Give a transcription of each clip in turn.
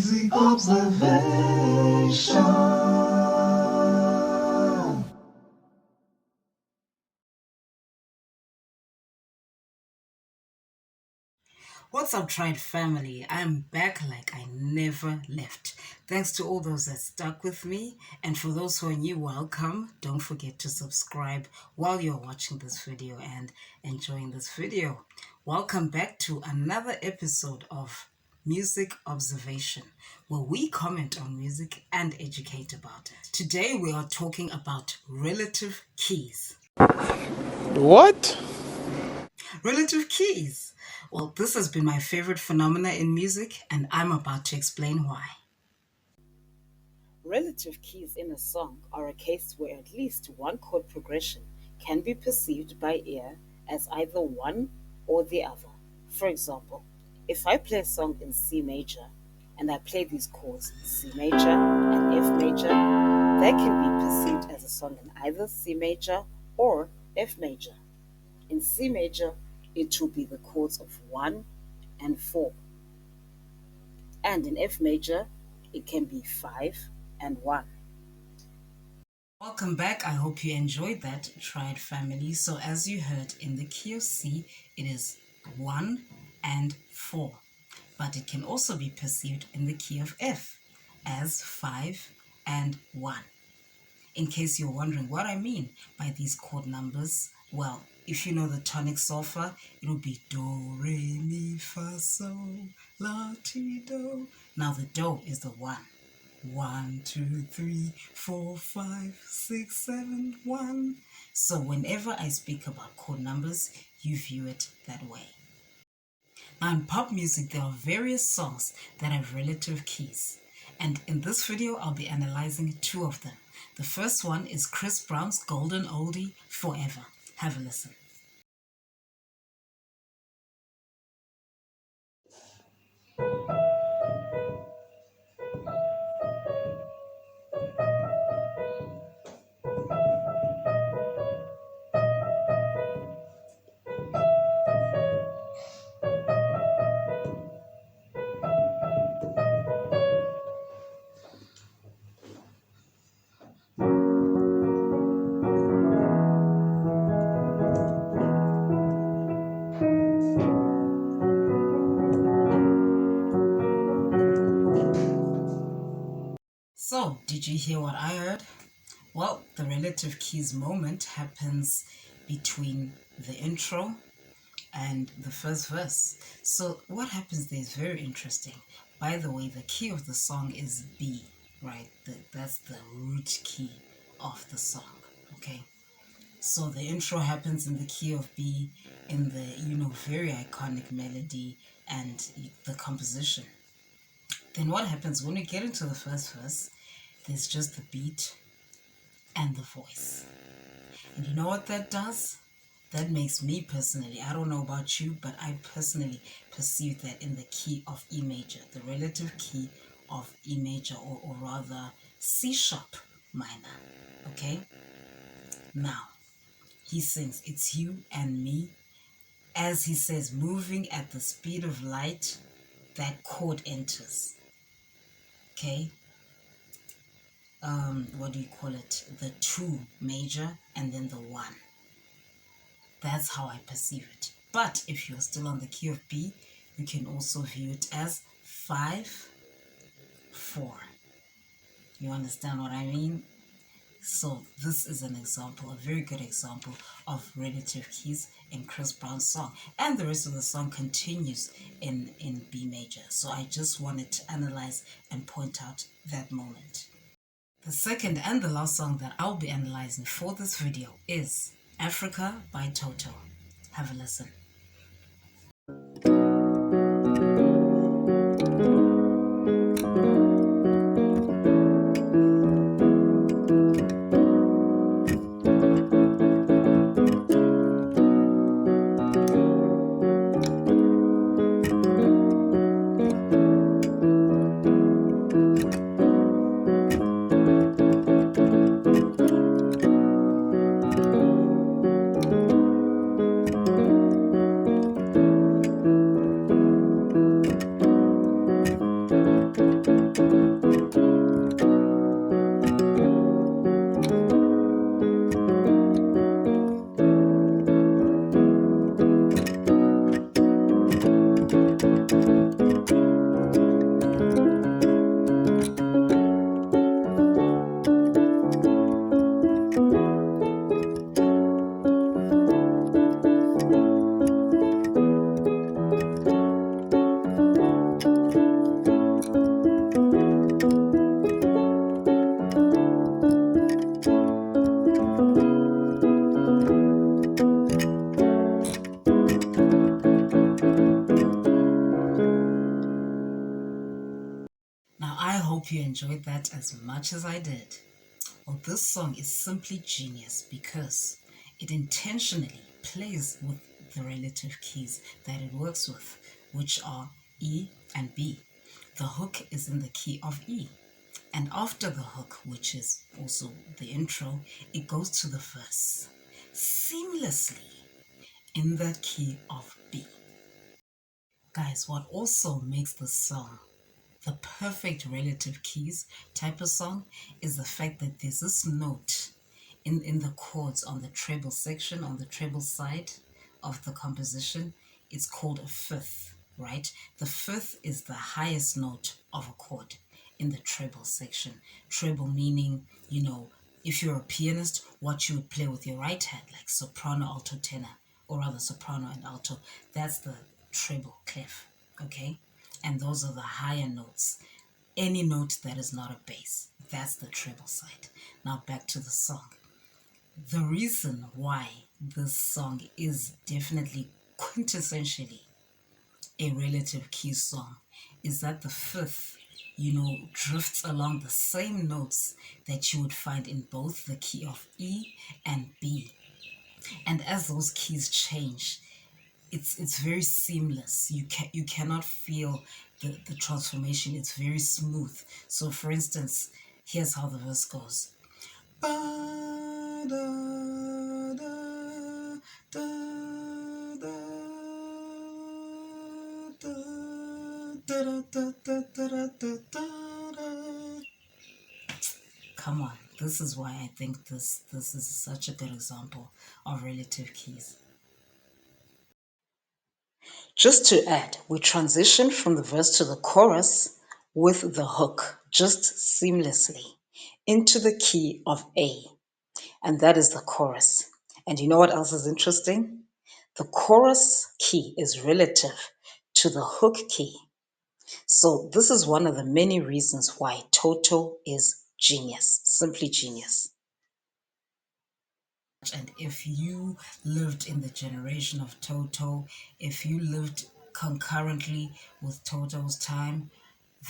Music observation. What's up, Triad family? I'm back like I never left. Thanks to all those that stuck with me, and for those who are new, welcome. Don't forget to subscribe while you're watching this video and enjoying this video. Welcome back to another episode of Music Observation, where we comment on music and educate about it. Today we are talking about relative keys. What? Relative keys. Well, this has been my favorite phenomena in music, and I'm about to explain why. Relative keys in a song are a case where at least one chord progression can be perceived by ear as either one or the other. For example, if I play a song in C major and I play these chords C major and F major, that can be perceived as a song in either C major or F major. In C major, it will be the chords of 1 and 4. And in F major, it can be 5 and 1. Welcome back. I hope you enjoyed that, Triad family. So, as you heard, in the key of C, it is 1 and 4. But it can also be perceived in the key of F as 5 and 1. In case you're wondering what I mean by these chord numbers, well, if you know the tonic solfa, it will be do, re, mi, fa, sol, la, ti, do. Now the do is the 1. 1, 2, 3, 4, 5, 6, 7, 1. So whenever I speak about chord numbers, you view it that way. Now in pop music, there are various songs that have relative keys. And in this video, I'll be analyzing two of them. The first one is Chris Brown's Golden Oldie, Forever. Have a listen. So, did you hear what I heard? Well, the relative keys moment happens between the intro and the first verse. So what happens there is very interesting. By the way, the key of the song is B, right? That's the root key of the song, okay? So the intro happens in the key of B in the, very iconic melody and the composition. Then what happens when we get into the first verse, there's just the beat and the voice. And you know what that does? That makes me personally, I don't know about you, but I personally perceive that in the key of E major, the relative key of E major, or rather C sharp minor, okay? Now, he sings, it's you and me. As he says, moving at the speed of light, that chord enters, okay? What do you call it? The 2 major and then the 1. That's how I perceive it. But if you're still on the key of B, you can also view it as 5, 4. You understand what I mean? So this is an example, a very good example of relative keys in Chris Brown's song. And the rest of the song continues in B major. So I just wanted to analyze and point out that moment. The second and the last song that I'll be analyzing for this video is Africa by Toto. Have a listen. hope you enjoyed that as much as I did. Well, this song is simply genius because it intentionally plays with the relative keys that it works with, which are E and B. The hook is in the key of E. And after the hook, which is also the intro, it goes to the verse seamlessly in the key of B. Guys, what also makes this song the perfect relative keys type of song is the fact that there's this note in the chords on the treble section, on the treble side of the composition. It's called a fifth, right? The fifth is the highest note of a chord in the treble section. Treble meaning, if you're a pianist, what you would play with your right hand, like soprano, alto, tenor, or rather soprano and alto. That's the treble clef, okay? And those are the higher notes. Any note that is not a bass, that's the treble side. Now back to the song. The reason why this song is definitely quintessentially a relative key song is that the fifth, drifts along the same notes that you would find in both the key of E and B. And as those keys change, it's very seamless. You cannot feel the transformation. It's very smooth. So for instance, here's how the verse goes. Come on, this is why I think this is such a good example of relative keys. Just to add, we transition from the verse to the chorus with the hook just seamlessly into the key of A, and that is the chorus. And you know what else is interesting? The chorus key is relative to the hook key. So this is one of the many reasons why Toto is genius, simply genius. And if you lived in the generation of Toto, if you lived concurrently with Toto's time,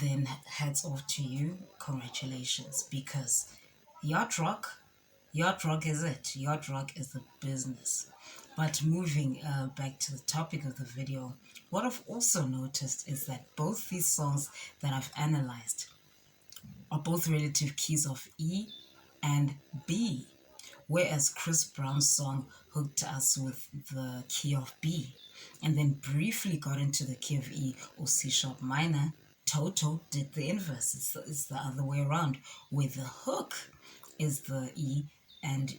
then hats off to you. Congratulations, because yacht rock, yacht rock is it. Yacht rock is the business. But moving back to the topic of the video, what I've also noticed is that both these songs that I've analyzed are both relative keys of E and B, whereas Chris Brown's song hooked us with the key of B and then briefly got into the key of E or C sharp minor. Toto did the inverse. It's the other way around, where the hook is the E and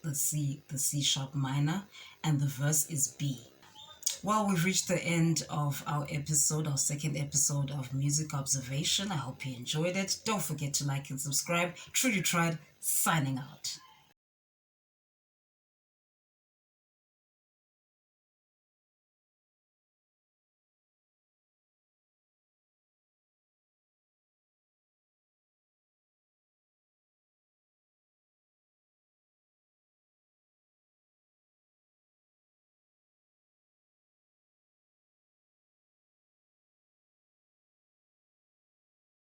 the C sharp minor, and the verse is B. Well, we've reached the end of our episode, our second episode of Music Observation. I hope you enjoyed it. Don't forget to like and subscribe. Truly Triad, signing out.